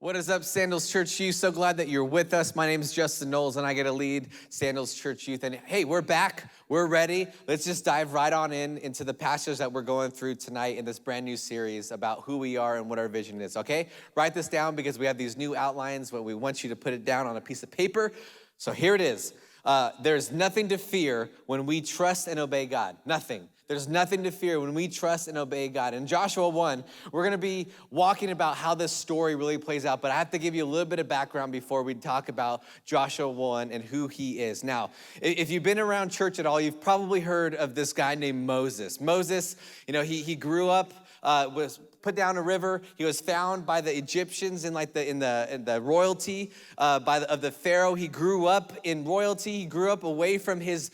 What is up, Sandals Church Youth? So glad that you're with us. My name is Justin Knowles, and I get to lead Sandals Church Youth. And hey, we're back. We're ready. Let's just dive right on into the passage that we're going through tonight in this brand new series about who we are and what our vision is, okay? Write this down because we have these new outlines, but we want you to put it down on a piece of paper. So here it is. There's nothing to fear when we trust and obey God. Nothing. There's nothing to fear when we trust and obey God. In Joshua 1, we're going to be walking about how this story really plays out, but I have to give you a little bit of background before we talk about Joshua 1 and who he is. Now, if you've been around church at all, you've probably heard of this guy named Moses. Moses, he grew up, was put down a river. He was found by the Egyptians in the royalty of the Pharaoh. He grew up in royalty. He grew up away from his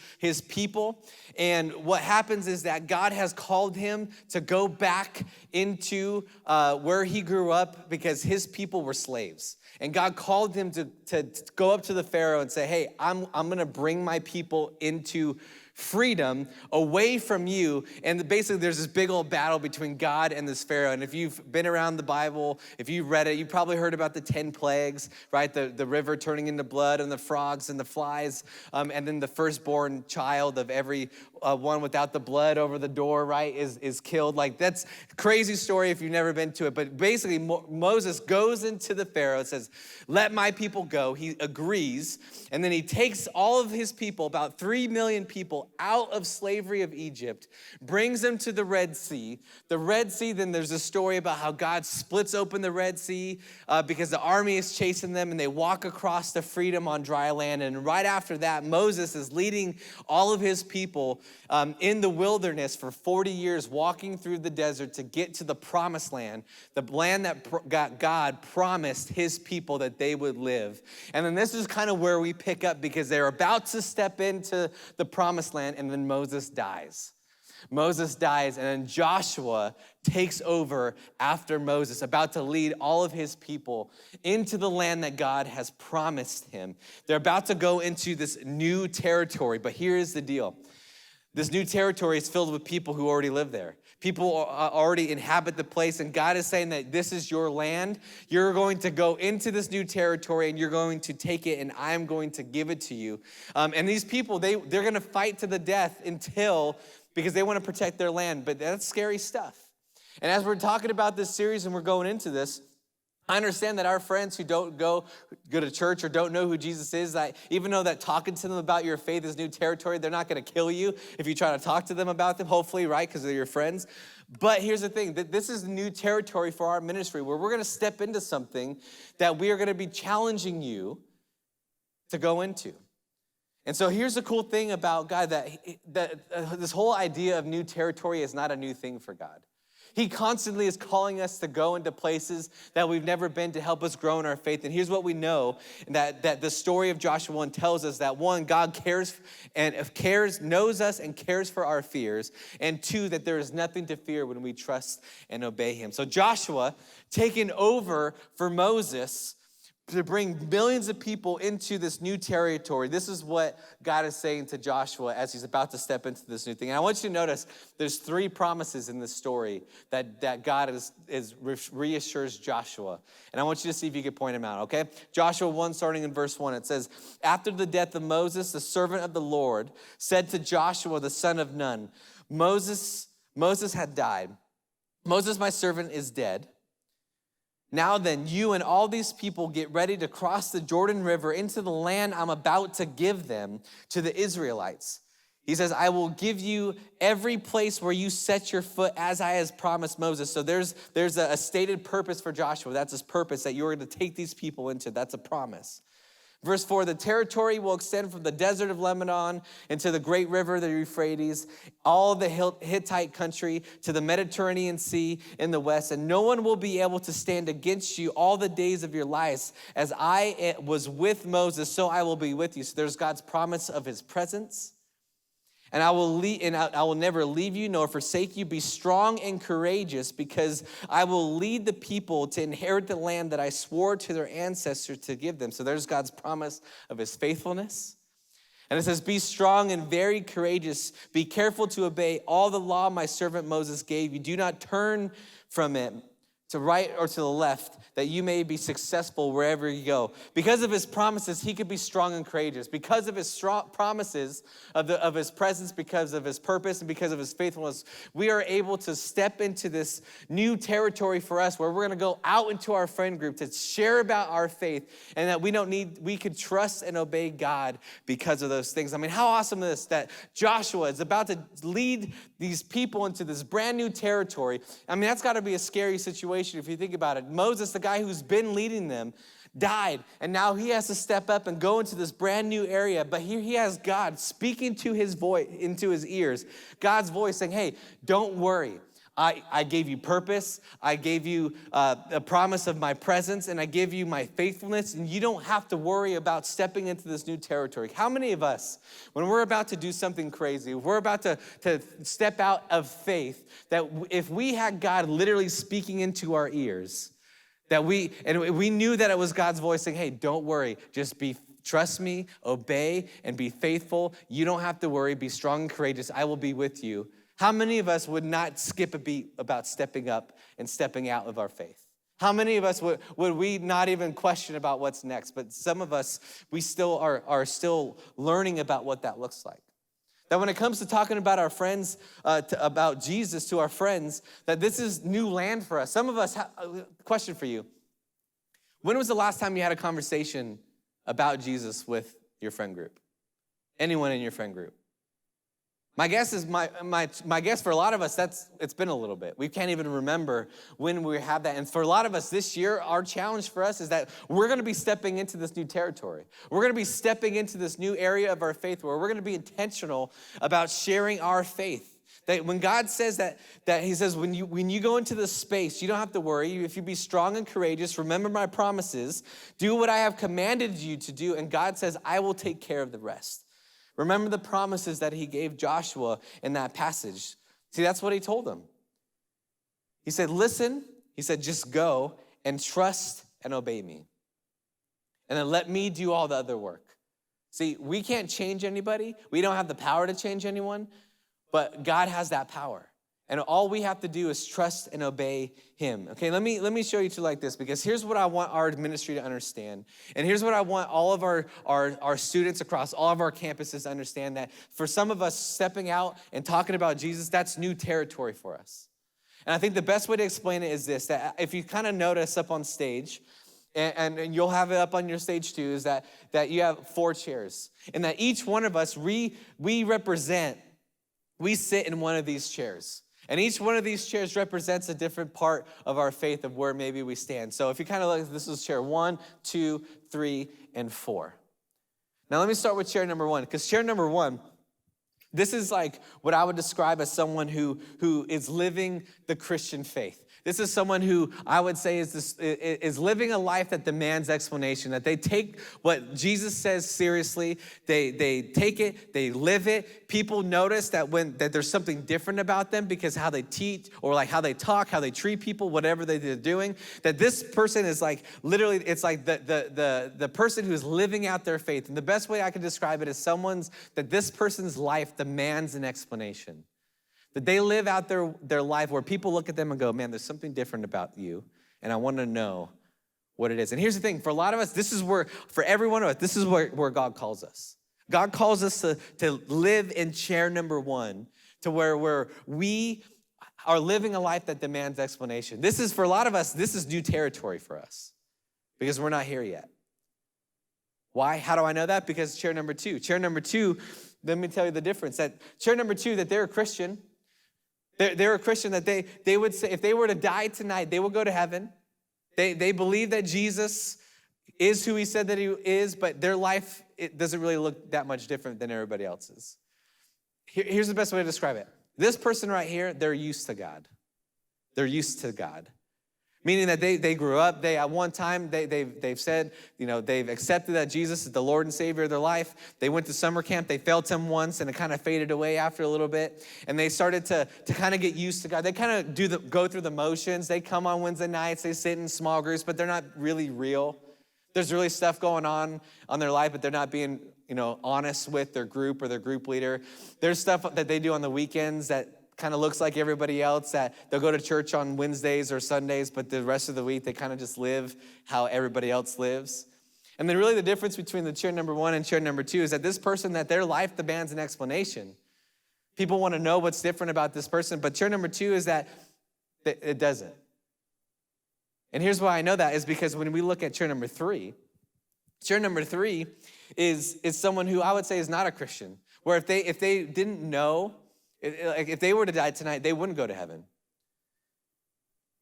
people. And what happens is that God has called him to go back into where he grew up because his people were slaves. And God called him to go up to the Pharaoh and say, hey, I'm gonna bring my people into freedom away from you. And basically there's this big old battle between God and this Pharaoh. And if you've been around the Bible, if you've read it, you probably heard about the 10 plagues, right? The river turning into blood and the frogs and the flies. And then the firstborn child of every one without the blood over the door, right, is killed. Like, that's a crazy story if you've never been to it. But basically Moses goes into the Pharaoh and says, let my people go. He agrees. And then he takes all of his people, about 3 million people, out of slavery of Egypt, brings them to the Red Sea. The Red Sea, then there's a story about how God splits open the Red Sea because the army is chasing them and they walk across to freedom on dry land. And right after that, Moses is leading all of his people in the wilderness for 40 years, walking through the desert to get to the promised land, the land that God promised his people that they would live. And then this is kind of where we pick up because they're about to step into the promised land, and then Moses dies. Moses dies, and then Joshua takes over after Moses, about to lead all of his people into the land that God has promised him. They're about to go into this new territory, but here's the deal. This new territory is filled with people who already live there. People already inhabit the place, and God is saying that this is your land. You're going to go into this new territory, and you're going to take it, and I'm going to give it to you. And these people, they're going to fight to the death because they want to protect their land, but that's scary stuff. And as we're talking about this series and we're going into this, I understand that our friends who don't go to church or don't know who Jesus is, even though that talking to them about your faith is new territory, they're not going to kill you if you try to talk to them about them, hopefully, right, because they're your friends. But here's the thing, that this is new territory for our ministry where we're going to step into something that we are going to be challenging you to go into. And so here's the cool thing about God, that this whole idea of new territory is not a new thing for God. He constantly is calling us to go into places that we've never been to help us grow in our faith. And here's what we know, that the story of Joshua 1 tells us that one, God knows us and cares for our fears. And two, that there is nothing to fear when we trust and obey him. So Joshua, taking over for Moses, to bring millions of people into this new territory. This is what God is saying to Joshua as he's about to step into this new thing. And I want you to notice there's 3 promises in this story that God reassures Joshua. And I want you to see if you can point them out, okay? Joshua 1, starting in verse 1, it says, after the death of Moses, the servant of the Lord, said to Joshua, the son of Nun, Moses had died. Moses, my servant, is dead. Now then, you and all these people get ready to cross the Jordan River into the land I'm about to give them to the Israelites. He says, I will give you every place where you set your foot as I has promised Moses. So there's a stated purpose for Joshua. That's his purpose, that you're going to take these people into. That's a promise. Verse 4, the territory will extend from the desert of Lebanon into the great river, the Euphrates, all the Hittite country to the Mediterranean Sea in the west, and no one will be able to stand against you all the days of your lives. As I was with Moses, so I will be with you. So there's God's promise of his presence. And I will never leave you nor forsake you. Be strong and courageous, because I will lead the people to inherit the land that I swore to their ancestors to give them. So there's God's promise of his faithfulness. And it says, be strong and very courageous. Be careful to obey all the law my servant Moses gave you. Do not turn from it to right or to the left, that you may be successful wherever you go. Because of his promises, he could be strong and courageous. Because of his strong promises of his presence, because of his purpose, and because of his faithfulness, we are able to step into this new territory for us where we're gonna go out into our friend group to share about our faith, and that we could trust and obey God because of those things. I mean, how awesome is this, that Joshua is about to lead these people into this brand new territory. I mean, that's gotta be a scary situation if you think about it. Moses, the guy who's been leading them, died, and now he has to step up and go into this brand new area. But here he has God speaking to his voice, into his ears. God's voice saying, hey, don't worry. I gave you purpose. I gave you a promise of my presence, and I give you my faithfulness, and you don't have to worry about stepping into this new territory. How many of us, when we're about to do something crazy, if we're about to step out of faith, that if we had God literally speaking into our ears, that we knew that it was God's voice saying, hey, don't worry, just trust me, obey, and be faithful. You don't have to worry, be strong and courageous. I will be with you. How many of us would not skip a beat about stepping up and stepping out of our faith? How many of us would we not even question about what's next? But some of us, we still are still learning about what that looks like. That when it comes to talking about our friends, about Jesus to our friends, that this is new land for us. Some of us, question for you. When was the last time you had a conversation about Jesus with your friend group? Anyone in your friend group? My guess is my guess for a lot of us, it's been a little bit. We can't even remember when we have that. And for a lot of us this year, our challenge for us is that we're gonna be stepping into this new territory. We're gonna be stepping into this new area of our faith where we're gonna be intentional about sharing our faith. That when God says that he says, when you go into this space, you don't have to worry. If you be strong and courageous, remember my promises, do what I have commanded you to do, and God says, I will take care of the rest. Remember the promises that he gave Joshua in that passage. See, that's what he told them. He said, listen, he said, just go and trust and obey me. And then let me do all the other work. See, we can't change anybody. We don't have the power to change anyone, but God has that power. And all we have to do is trust and obey him. Okay, let me show you two like this, because here's what I want our ministry to understand. And here's what I want all of our students across all of our campuses to understand, that for some of us, stepping out and talking about Jesus, that's new territory for us. And I think the best way to explain it is this, that if you kind of notice up on stage, and you'll have it up on your stage too, is that you have 4 chairs. And that each one of us, we sit in one of these chairs. And each one of these chairs represents a different part of our faith of where maybe we stand. So if you kind of look, this is chair 1, 2, 3, and 4. Now let me start with chair number 1, because chair number 1, this is like what I would describe as someone who is living the Christian faith. This is someone who I would say is living a life that demands explanation, that they take what Jesus says seriously, they take it, they live it. People notice that there's something different about them because how they teach or like how they talk, how they treat people, whatever they're doing, that this person is like literally, it's like the person who's living out their faith. And the best way I can describe it is that this person's life demands an explanation. That they live out their life where people look at them and go, man, there's something different about you, and I want to know what it is. And here's the thing, for a lot of us, for every one of us, this is where God calls us. God calls us to live in chair number 1, to where we are living a life that demands explanation. This is, for a lot of us, this is new territory for us because we're not here yet. Why? How do I know that? Because chair number 2. Chair number 2, let me tell you the difference. That chair number 2, that they're a Christian. They're a Christian, that they would say, if they were to die tonight, they will go to heaven. They believe that Jesus is who he said that he is, but their life, it doesn't really look that much different than everybody else's. Here's the best way to describe it. This person right here, they're used to God. They're used to God. Meaning that they grew up, at one time, they've said, they've accepted that Jesus is the Lord and Savior of their life. They went to summer camp, they felt him once, and it kind of faded away after a little bit. And they started to kind of get used to God. They kind of go through the motions. They come on Wednesday nights, they sit in small groups, but they're not really real. There's really stuff going on their life, but they're not being, honest with their group or their group leader. There's stuff that they do on the weekends that kind of looks like everybody else, that they'll go to church on Wednesdays or Sundays, but the rest of the week they kind of just live how everybody else lives. And then really the difference between the chair number 1 and chair number 2 is that this person, that their life demands an explanation. People want to know what's different about this person, but chair number 2 is that it doesn't. And here's why I know that is because when we look at chair number 3 is someone who I would say is not a Christian, where if they didn't know, if they were to die tonight, they wouldn't go to heaven.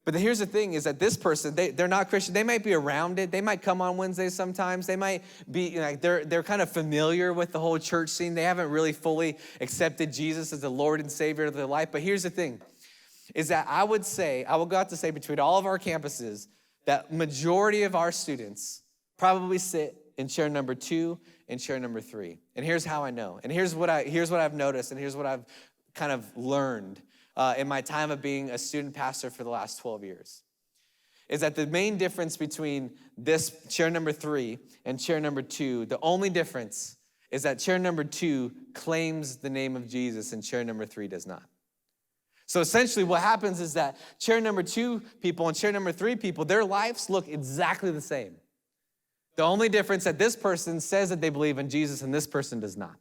But here's the thing is that this person, they're not Christian. They might be around it. They might come on Wednesdays sometimes. They might be, they're kind of familiar with the whole church scene. They haven't really fully accepted Jesus as the Lord and Savior of their life. But here's the thing, is that I will go out to say between all of our campuses, that majority of our students probably sit in chair number 2 and chair number 3. And here's how I know. And here's what I've noticed, and here's what I've kind of learned in my time of being a student pastor for the last 12 years, is that the main difference between this chair number 3 and chair number 2, the only difference is that chair number 2 claims the name of Jesus and chair number 3 does not. So essentially what happens is that chair number 2 people and chair number 3 people, their lives look exactly the same. The only difference that this person says that they believe in Jesus and this person does not.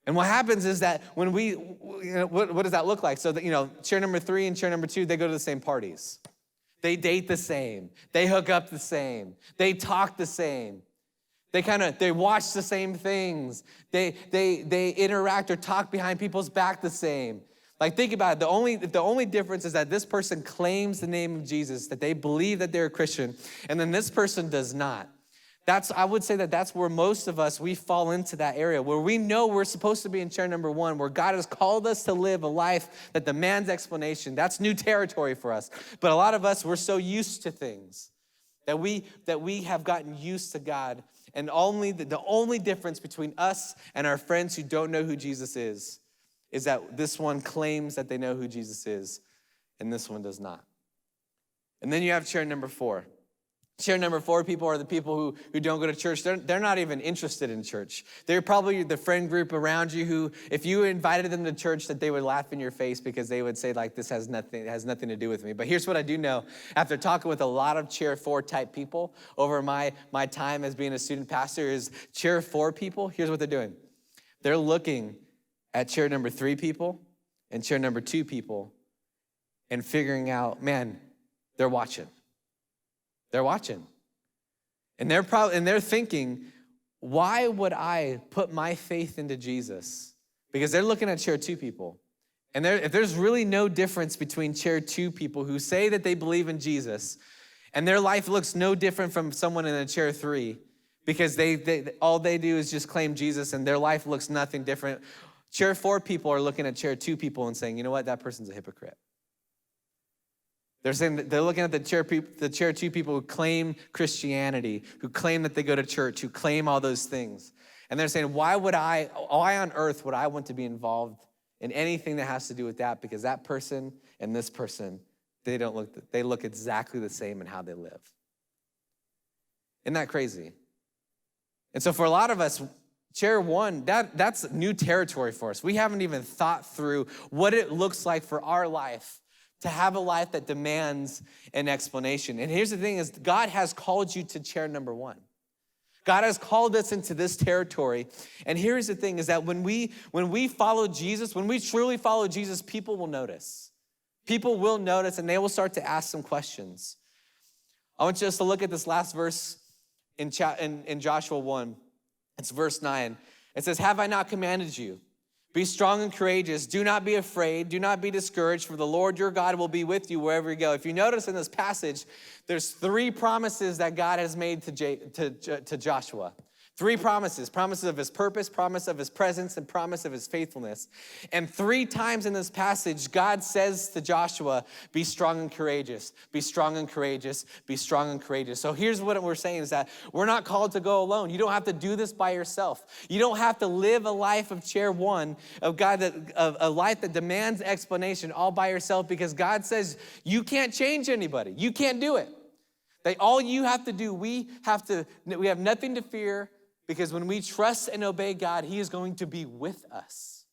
And what happens is that when what does that look like? So that, chair number 3 and chair number 2, they go to the same parties. They date the same. They hook up the same. They talk the same. They watch the same things. They interact or talk behind people's back the same. Like, think about it. The only difference is that this person claims the name of Jesus, that they believe that they're a Christian, and then this person does not. I would say that's where most of us, we fall into that area, where we know we're supposed to be in chair number 1, where God has called us to live a life that demands explanation. That's new territory for us. But a lot of us, we're so used to things that we have gotten used to God. And the only difference between us and our friends who don't know who Jesus is that this one claims that they know who Jesus is, and this one does not. And then you have chair number 4. Chair number 4 people are the people who don't go to church. They're not even interested in church. They're probably the friend group around you who, if you invited them to church, that they would laugh in your face because they would say, like, this has nothing to do with me. But here's what I do know. After talking with a lot of chair 4 type people over my time as being a student pastor, is chair 4 people, here's what they're doing. They're looking at chair number 3 people and chair number 2 people and figuring out, man, they're watching. They're watching. And they're thinking, why would I put my faith into Jesus? Because they're looking at chair 2 people. And if there's really no difference between chair 2 people who say that they believe in Jesus, and their life looks no different from someone in a chair 3, because all they do is just claim Jesus and their life looks nothing different. Chair 4 people are looking at chair 2 people and saying, you know what, that person's a hypocrite. They're looking at the chair 2 people who claim Christianity, who claim that they go to church, who claim all those things. And they're saying, why on earth would I want to be involved in anything that has to do with that? Because that person and this person, they look exactly the same in how they live. Isn't that crazy? And so for a lot of us, chair 1, that's new territory for us. We haven't even thought through what it looks like for our life to have a life that demands an explanation. And here's the thing is, God has called you to chair number 1. God has called us into this territory. And here's the thing is that when we follow Jesus, when we truly follow Jesus, people will notice. People will notice and they will start to ask some questions. I want you just to look at this last verse in Joshua 1. It's verse 9. It says, have I not commanded you? Be strong and courageous. Do not be afraid. Do not be discouraged, for the Lord your God will be with you wherever you go. If you notice in this passage, there's 3 promises that God has made to Joshua. 3 promises of his purpose, promise of his presence, and promise of his faithfulness. And 3 times in this passage, God says to Joshua, be strong and courageous, be strong and courageous, be strong and courageous. So here's what we're saying is that we're not called to go alone. You don't have to do this by yourself. You don't have to live a life of chair 1, of God, a life that demands explanation all by yourself, because God says you can't change anybody. You can't do it. All you have to do, we have nothing to fear, because when we trust and obey God, he is going to be with us.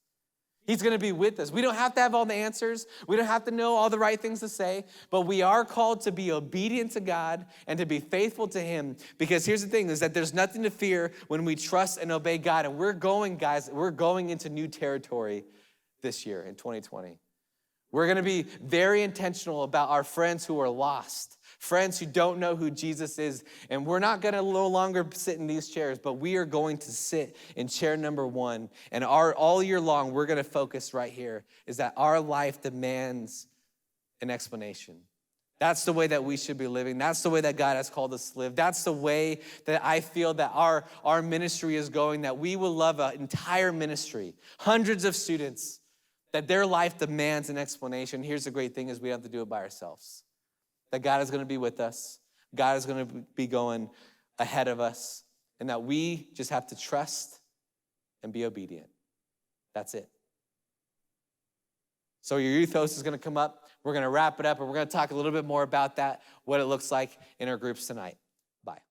He's gonna be with us. We don't have to have all the answers. We don't have to know all the right things to say, but we are called to be obedient to God and to be faithful to him. Because here's the thing, is that there's nothing to fear when we trust and obey God. And we're going into new territory this year in 2020. We're gonna be very intentional about our friends who are lost, friends who don't know who Jesus is. And we're not gonna no longer sit in these chairs, but we are going to sit in chair number 1. And all year long, we're gonna focus right here, is that our life demands an explanation. That's the way that we should be living. That's the way that God has called us to live. That's the way that I feel that our ministry is going, that we will love an entire ministry, hundreds of students, that their life demands an explanation. Here's the great thing, is we don't have to do it by ourselves. That God is gonna be with us. God is gonna be going ahead of us, and that we just have to trust and be obedient. That's it. So your youth host is gonna come up. We're gonna wrap it up, and we're gonna talk a little bit more about that, what it looks like in our groups tonight. Bye.